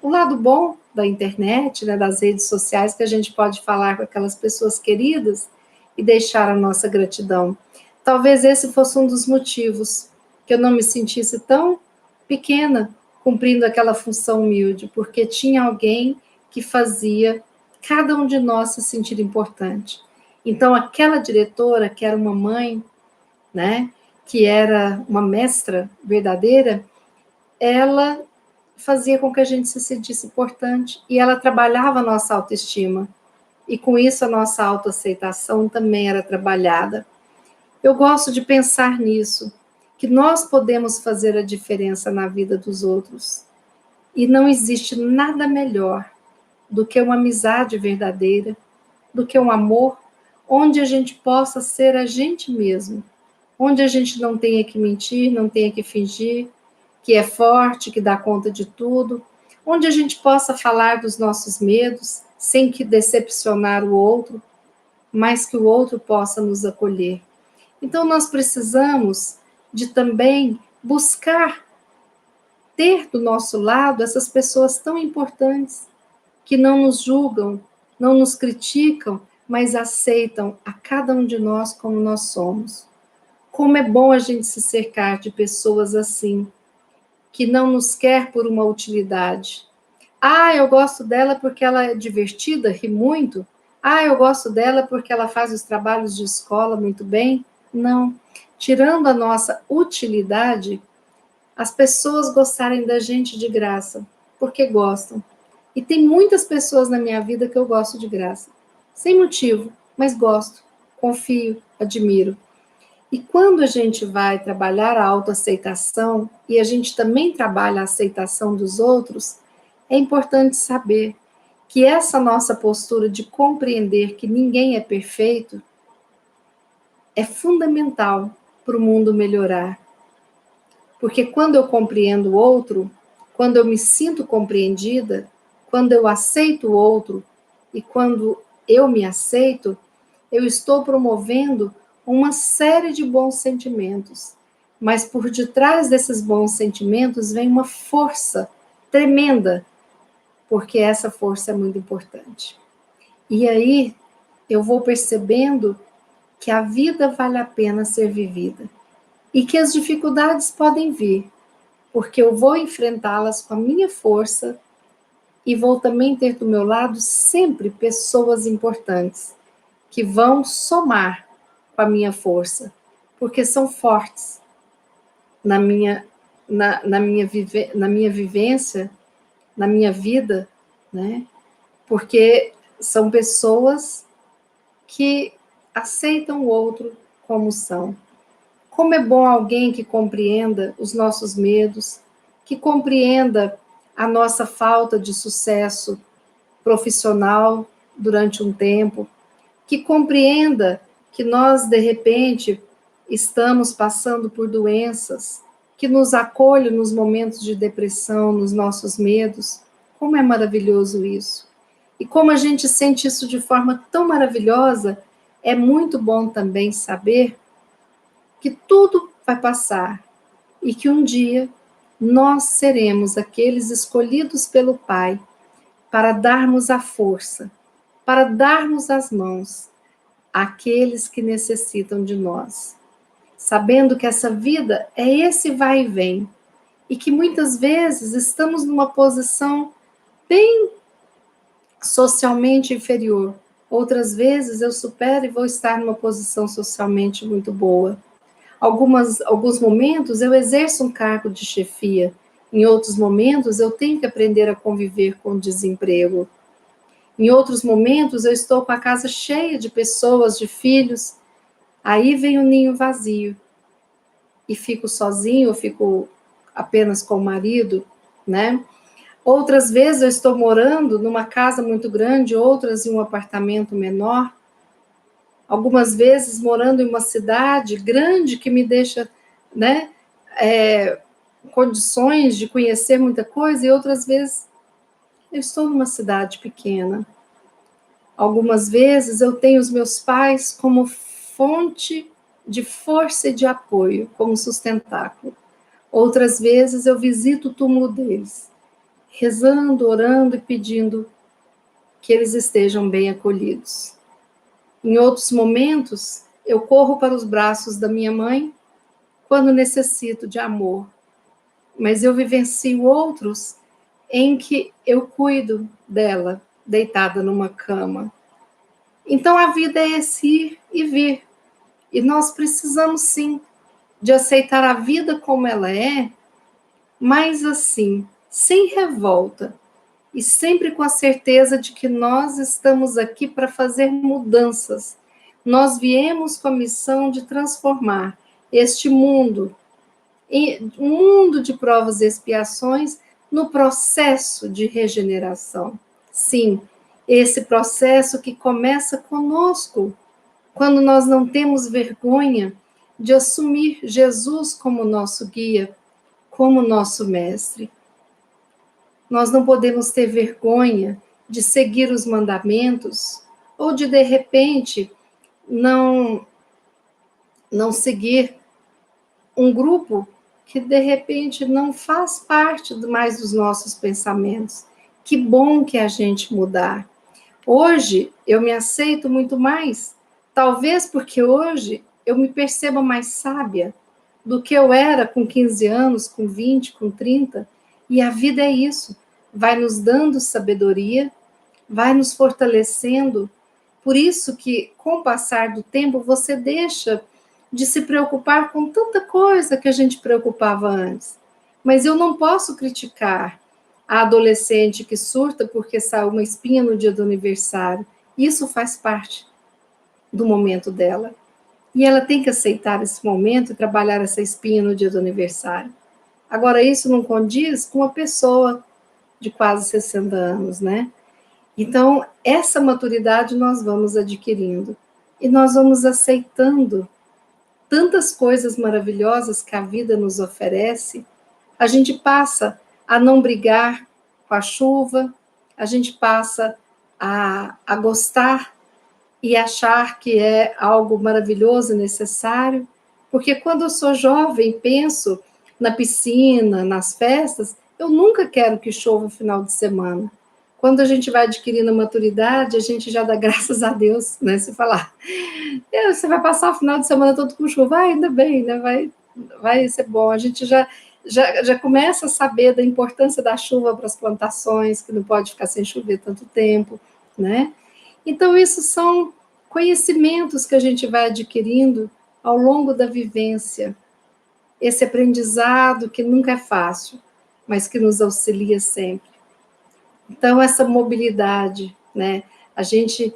Speaker 1: o lado bom da internet, né, das redes sociais, que a gente pode falar com aquelas pessoas queridas e deixar a nossa gratidão. Talvez esse fosse um dos motivos que eu não me sentisse tão pequena cumprindo aquela função humilde, porque tinha alguém que fazia cada um de nós se sentir importante. Então, aquela diretora, que era uma mãe, né, que era uma mestra verdadeira, ela fazia com que a gente se sentisse importante, e ela trabalhava a nossa autoestima, e com isso a nossa autoaceitação também era trabalhada. Eu gosto de pensar nisso, que nós podemos fazer a diferença na vida dos outros, e não existe nada melhor do que uma amizade verdadeira, do que um amor, onde a gente possa ser a gente mesmo, onde a gente não tenha que mentir, não tenha que fingir, que é forte, que dá conta de tudo, onde a gente possa falar dos nossos medos, sem que decepcionar o outro, mas que o outro possa nos acolher. Então, nós precisamos de também buscar ter do nosso lado essas pessoas tão importantes, que não nos julgam, não nos criticam, mas aceitam a cada um de nós como nós somos. Como é bom a gente se cercar de pessoas assim, que não nos quer por uma utilidade. Ah, eu gosto dela porque ela é divertida, ri muito. Ah, eu gosto dela porque ela faz os trabalhos de escola muito bem. Não. Tirando a nossa utilidade, as pessoas gostarem da gente de graça, porque gostam. E tem muitas pessoas na minha vida que eu gosto de graça. Sem motivo, mas gosto, confio, admiro. E quando a gente vai trabalhar a autoaceitação, e a gente também trabalha a aceitação dos outros, é importante saber que essa nossa postura de compreender que ninguém é perfeito é fundamental para o mundo melhorar. Porque quando eu compreendo o outro, quando eu me sinto compreendida, quando eu aceito o outro e quando eu me aceito, eu estou promovendo uma série de bons sentimentos. Mas por detrás desses bons sentimentos vem uma força tremenda, porque essa força é muito importante. E aí eu vou percebendo que a vida vale a pena ser vivida e que as dificuldades podem vir, porque eu vou enfrentá-las com a minha força e vou também ter do meu lado sempre pessoas importantes que vão somar com a minha força, porque são fortes na minha vivência, na minha vida, né? Porque são pessoas que aceitam o outro como são. Como é bom alguém que compreenda os nossos medos, que compreenda a nossa falta de sucesso profissional durante um tempo, que compreenda que nós, de repente, estamos passando por doenças, que nos acolhe nos momentos de depressão, nos nossos medos. Como é maravilhoso isso. E como a gente sente isso de forma tão maravilhosa, é muito bom também saber que tudo vai passar e que um dia nós seremos aqueles escolhidos pelo Pai para darmos a força, para darmos as mãos àqueles que necessitam de nós. Sabendo que essa vida é esse vai e vem, e que muitas vezes estamos numa posição bem socialmente inferior. Outras vezes eu supero e vou estar numa posição socialmente muito boa. Alguns momentos eu exerço um cargo de chefia, em outros momentos eu tenho que aprender a conviver com o desemprego. Em outros momentos eu estou com a casa cheia de pessoas, de filhos, aí vem o ninho vazio e fico sozinho, eu fico apenas com o marido, né? Outras vezes eu estou morando numa casa muito grande, outras em um apartamento menor. Algumas vezes morando em uma cidade grande que me deixa, né, condições de conhecer muita coisa, e outras vezes eu estou numa cidade pequena. Algumas vezes eu tenho os meus pais como fonte de força e de apoio, como sustentáculo. Outras vezes eu visito o túmulo deles, rezando, orando e pedindo que eles estejam bem acolhidos. Em outros momentos, eu corro para os braços da minha mãe quando necessito de amor, mas eu vivencio outros em que eu cuido dela, deitada numa cama. Então a vida é esse ir e vir, e nós precisamos sim de aceitar a vida como ela é, mas assim, sem revolta, e sempre com a certeza de que nós estamos aqui para fazer mudanças. Nós viemos com a missão de transformar este mundo, um mundo de provas e expiações, no processo de regeneração. Sim, esse processo que começa conosco, quando nós não temos vergonha de assumir Jesus como nosso guia, como nosso mestre. Nós não podemos ter vergonha de seguir os mandamentos ou de repente, não seguir um grupo que, de repente, não faz parte mais dos nossos pensamentos. Que bom que a gente mudar. Hoje, eu me aceito muito mais, talvez porque hoje eu me perceba mais sábia do que eu era com 15 anos, com 20, com 30, e a vida é isso, vai nos dando sabedoria, vai nos fortalecendo. Por isso que, com o passar do tempo, você deixa de se preocupar com tanta coisa que a gente preocupava antes. Mas eu não posso criticar a adolescente que surta porque saiu uma espinha no dia do aniversário. Isso faz parte do momento dela. E ela tem que aceitar esse momento e trabalhar essa espinha no dia do aniversário. Agora, isso não condiz com uma pessoa de quase 60 anos, né? Então, essa maturidade nós vamos adquirindo e nós vamos aceitando tantas coisas maravilhosas que a vida nos oferece. A gente passa a não brigar com a chuva, a gente passa a gostar e achar que é algo maravilhoso e necessário, porque quando eu sou jovem, penso na piscina, nas festas, eu nunca quero que chova no final de semana. Quando a gente vai adquirindo a maturidade, a gente já dá graças a Deus, né? Se falar, você vai passar o final de semana todo com chuva, ainda bem, né? Vai ser bom. A gente já começa a saber da importância da chuva para as plantações, que não pode ficar sem chover tanto tempo, né? Então, isso são conhecimentos que a gente vai adquirindo ao longo da vivência. Esse aprendizado que nunca é fácil, mas que nos auxilia sempre. Então, essa mobilidade, né? A gente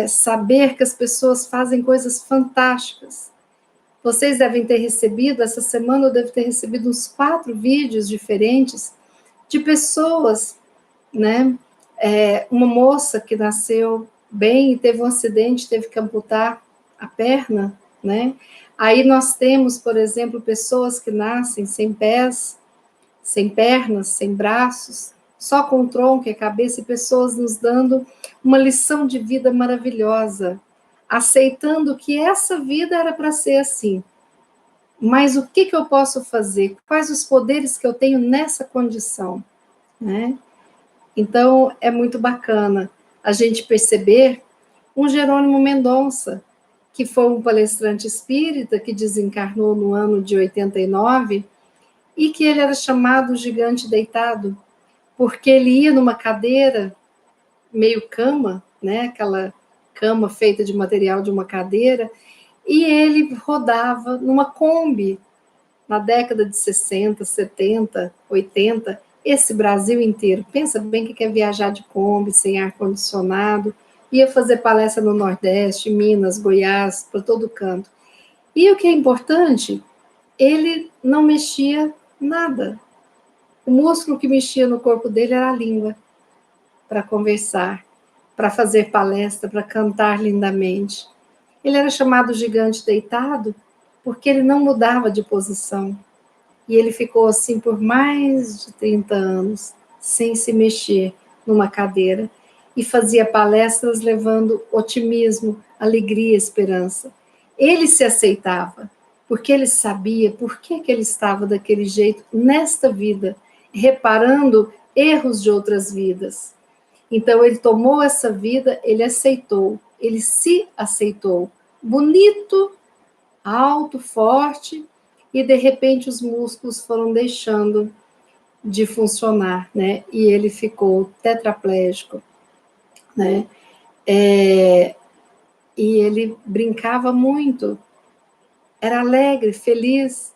Speaker 1: saber que as pessoas fazem coisas fantásticas. Vocês devem ter recebido, essa semana eu devo ter recebido uns 4 vídeos diferentes de pessoas, né? Uma moça que nasceu bem e teve um acidente, teve que amputar a perna, né? Aí nós temos, por exemplo, pessoas que nascem sem pés, sem pernas, sem braços, só com o tronco e a cabeça, e pessoas nos dando uma lição de vida maravilhosa, aceitando que essa vida era para ser assim. Mas o que eu posso fazer? Quais os poderes que eu tenho nessa condição? Né? Então, é muito bacana a gente perceber um Jerônimo Mendonça, que foi um palestrante espírita que desencarnou no ano de 89, e que ele era chamado gigante deitado, porque ele ia numa cadeira meio cama, né, aquela cama feita de material de uma cadeira, e ele rodava numa Kombi, na década de 60, 70, 80, esse Brasil inteiro. Pensa bem que quer viajar de Kombi, sem ar-condicionado, ia fazer palestra no Nordeste, Minas, Goiás, por todo canto. E o que é importante, ele não mexia nada. O músculo que mexia no corpo dele era a língua, para conversar, para fazer palestra, para cantar lindamente. Ele era chamado gigante deitado porque ele não mudava de posição. E ele ficou assim por mais de 30 anos, sem se mexer numa cadeira, e fazia palestras levando otimismo, alegria, esperança. Ele se aceitava, porque ele sabia por que ele estava daquele jeito nesta vida, reparando erros de outras vidas. Então ele tomou essa vida, ele aceitou, ele se aceitou. Bonito, alto, forte, e de repente os músculos foram deixando de funcionar, né? E ele ficou tetraplégico, né? E ele brincava muito, era alegre, feliz.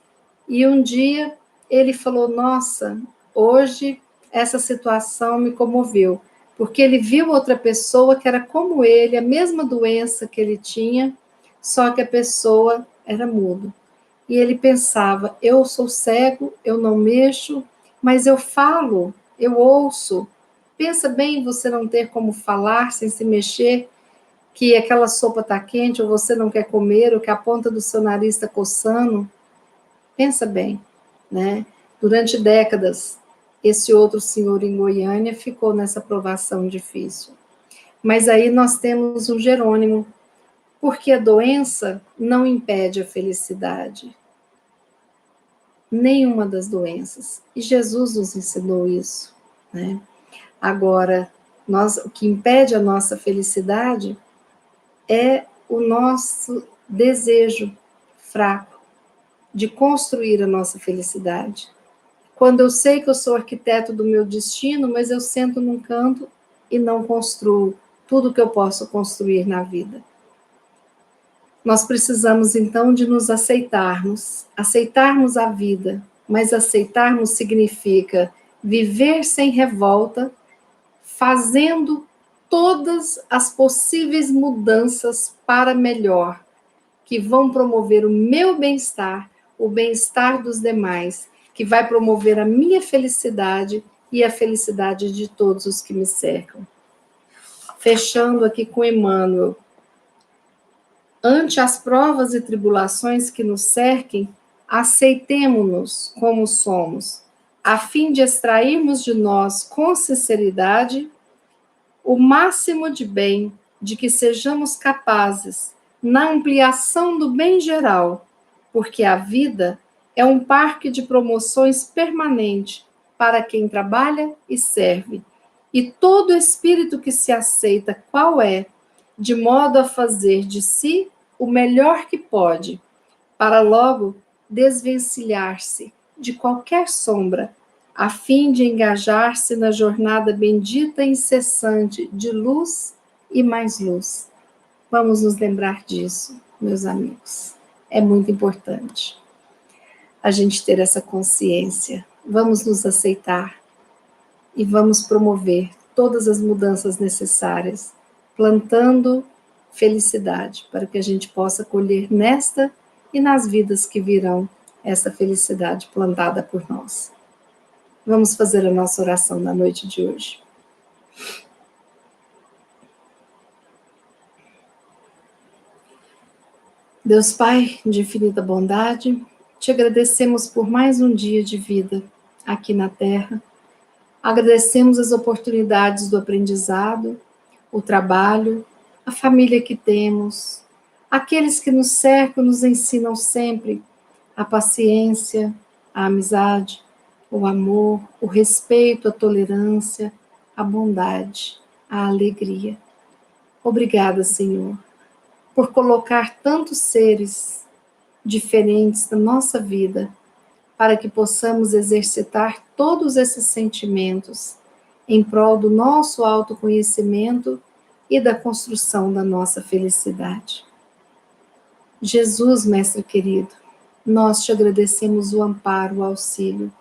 Speaker 1: E um dia ele falou: Nossa, hoje essa situação me comoveu, porque ele viu outra pessoa que era como ele, a mesma doença que ele tinha, só que a pessoa era muda. E ele pensava: eu sou cego, eu não mexo, mas eu falo, eu ouço. Pensa bem você não ter como falar sem se mexer, que aquela sopa está quente, ou você não quer comer, ou que a ponta do seu nariz está coçando. Pensa bem, né? Durante décadas, esse outro senhor em Goiânia ficou nessa provação difícil. Mas aí nós temos o Jerônimo, porque a doença não impede a felicidade. Nenhuma das doenças. E Jesus nos ensinou isso, né? Agora, o que impede a nossa felicidade é o nosso desejo fraco de construir a nossa felicidade. Quando eu sei que eu sou arquiteto do meu destino, mas eu sento num canto e não construo tudo que eu posso construir na vida. Nós precisamos, então, de nos aceitarmos a vida, mas aceitarmos significa viver sem revolta, fazendo todas as possíveis mudanças para melhor, que vão promover o meu bem-estar, o bem-estar dos demais, que vai promover a minha felicidade e a felicidade de todos os que me cercam. Fechando aqui com Emmanuel. Ante as provas e tribulações que nos cerquem, aceitemo-nos como somos, a fim de extrairmos de nós com sinceridade o máximo de bem de que sejamos capazes na ampliação do bem geral, porque a vida é um parque de promoções permanente para quem trabalha e serve, e todo espírito que se aceita qual é, de modo a fazer de si o melhor que pode, para logo desvencilhar-se de qualquer sombra, a fim de engajar-se na jornada bendita e incessante de luz e mais luz. Vamos nos lembrar disso, meus amigos. É muito importante a gente ter essa consciência. Vamos nos aceitar e vamos promover todas as mudanças necessárias, plantando felicidade, para que a gente possa colher nesta e nas vidas que virão essa felicidade plantada por nós. Vamos fazer a nossa oração na noite de hoje. Deus Pai, de infinita bondade, te agradecemos por mais um dia de vida aqui na Terra, Agradecemos as oportunidades do aprendizado, o trabalho, a família que temos, aqueles que nos cercam nos ensinam sempre a paciência, a amizade, o amor, o respeito, a tolerância, a bondade, a alegria. Obrigada, Senhor, por colocar tantos seres diferentes na nossa vida, para que possamos exercitar todos esses sentimentos em prol do nosso autoconhecimento e da construção da nossa felicidade. Jesus, Mestre querido, nós te agradecemos o amparo, o auxílio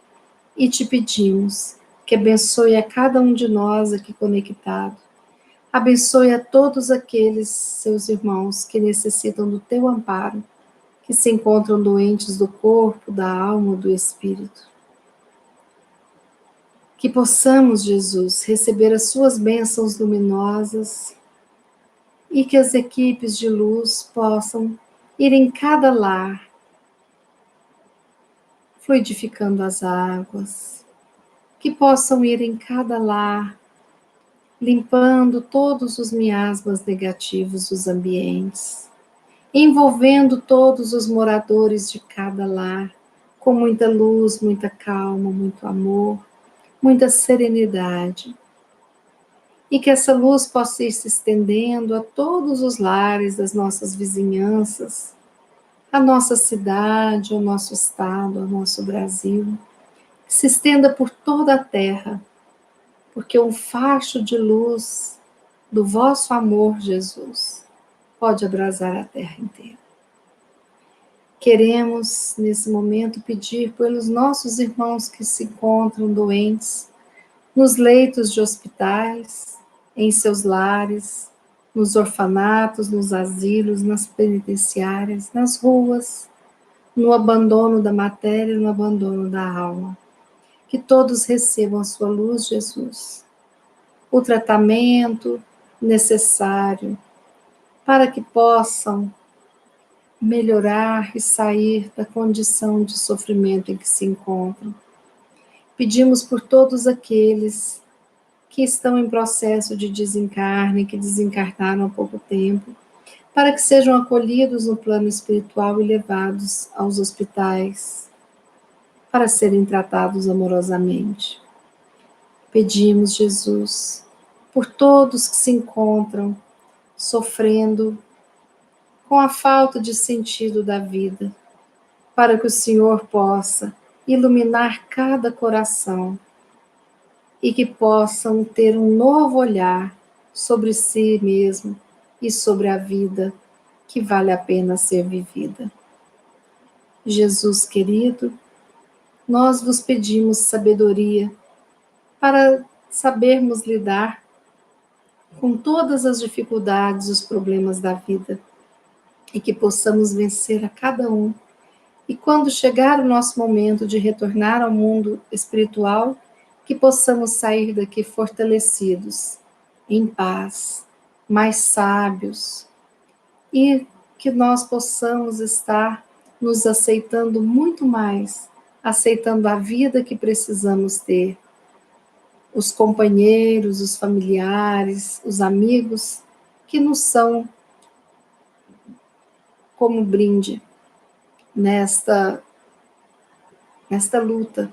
Speaker 1: e te pedimos que abençoe a cada um de nós aqui conectado. Abençoe a todos aqueles seus irmãos que necessitam do teu amparo, que se encontram doentes do corpo, da alma, do espírito. Que possamos, Jesus, receber as suas bênçãos luminosas e que as equipes de luz possam ir em cada lar, fluidificando as águas, que possam ir em cada lar, limpando todos os miasmas negativos dos ambientes, envolvendo todos os moradores de cada lar, com muita luz, muita calma, muito amor, muita serenidade. E que essa luz possa ir se estendendo a todos os lares das nossas vizinhanças, a nossa cidade, ao nosso estado, ao nosso Brasil, que se estenda por toda a terra, porque um facho de luz do vosso amor, Jesus, pode abrasar a terra inteira. Queremos, nesse momento, pedir pelos nossos irmãos que se encontram doentes, nos leitos de hospitais, em seus lares, nos orfanatos, nos asilos, nas penitenciárias, nas ruas, no abandono da matéria e no abandono da alma. Que todos recebam a sua luz, Jesus, o tratamento necessário para que possam melhorar e sair da condição de sofrimento em que se encontram. Pedimos por todos aqueles que estão em processo de desencarne, que desencarnaram há pouco tempo, para que sejam acolhidos no plano espiritual e levados aos hospitais para serem tratados amorosamente. Pedimos, Jesus, por todos que se encontram sofrendo com a falta de sentido da vida, para que o Senhor possa iluminar cada coração e que possam ter um novo olhar sobre si mesmo e sobre a vida que vale a pena ser vivida. Jesus querido, nós vos pedimos sabedoria para sabermos lidar com todas as dificuldades, os problemas da vida, e que possamos vencer a cada um. E quando chegar o nosso momento de retornar ao mundo espiritual, que possamos sair daqui fortalecidos, em paz, mais sábios, e que nós possamos estar nos aceitando muito mais, aceitando a vida que precisamos ter, os companheiros, os familiares, os amigos, que nos são como brinde nesta luta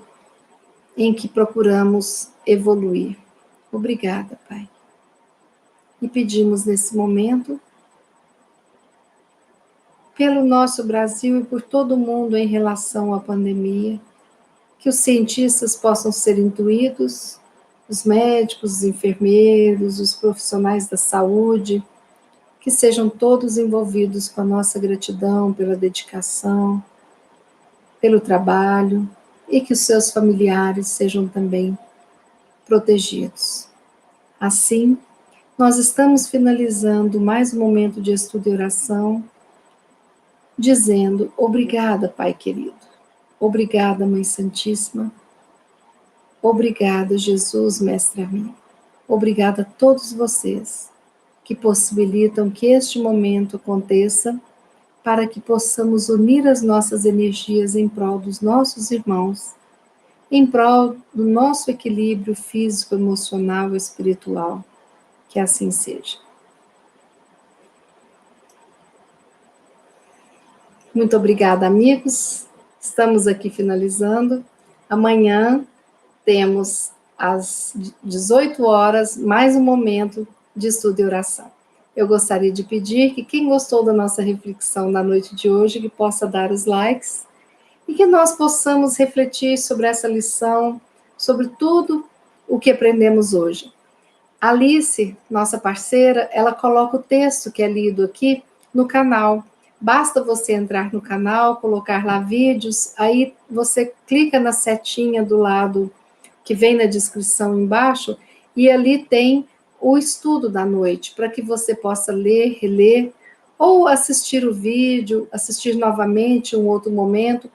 Speaker 1: em que procuramos evoluir. Obrigada, Pai. E pedimos nesse momento pelo nosso Brasil e por todo o mundo em relação à pandemia, que os cientistas possam ser intuídos, os médicos, os enfermeiros, os profissionais da saúde, que sejam todos envolvidos com a nossa gratidão pela dedicação, pelo trabalho, e que os seus familiares sejam também protegidos. Assim, nós estamos finalizando mais um momento de estudo e oração, dizendo: obrigada, Pai querido, obrigada, Mãe Santíssima, obrigada, Jesus, Mestre amigo, obrigada a todos vocês que possibilitam que este momento aconteça, para que possamos unir as nossas energias em prol dos nossos irmãos, em prol do nosso equilíbrio físico, emocional e espiritual. Que assim seja. Muito obrigada, amigos. Estamos aqui finalizando. Amanhã temos às 18 horas mais um momento de estudo e oração. Eu gostaria de pedir que quem gostou da nossa reflexão na noite de hoje, que possa dar os likes e que nós possamos refletir sobre essa lição, sobre tudo o que aprendemos hoje. Alice, nossa parceira, ela coloca o texto que é lido aqui no canal. Basta você entrar no canal, colocar lá vídeos, aí você clica na setinha do lado que vem na descrição embaixo, e ali tem o estudo da noite, para que você possa ler, reler, ou assistir o vídeo, assistir novamente um outro momento.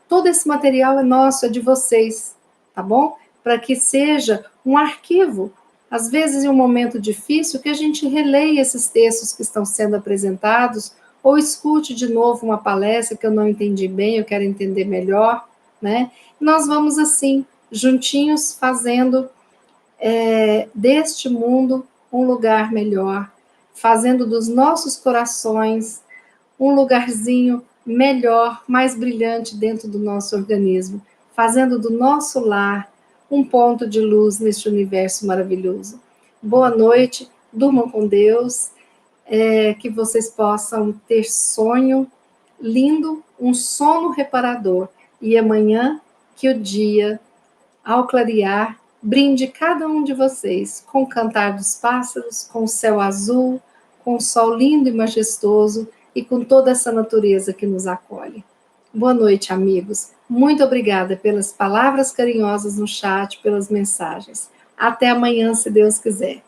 Speaker 1: Todo esse material é nosso, é de vocês, tá bom? Para que seja um arquivo. Às vezes, em um momento difícil, que a gente releia esses textos que estão sendo apresentados, ou escute de novo uma palestra que eu não entendi bem, eu quero entender melhor, né? Nós vamos assim, juntinhos, fazendo deste mundo um lugar melhor, fazendo dos nossos corações um lugarzinho melhor, mais brilhante dentro do nosso organismo, fazendo do nosso lar um ponto de luz neste universo maravilhoso. Boa noite, durmam com Deus, que vocês possam ter sonho lindo, um sono reparador, e amanhã que o dia, ao clarear, brinde cada um de vocês com o cantar dos pássaros, com o céu azul, com o sol lindo e majestoso e com toda essa natureza que nos acolhe. Boa noite, amigos. Muito obrigada pelas palavras carinhosas no chat, pelas mensagens. Até amanhã, se Deus quiser.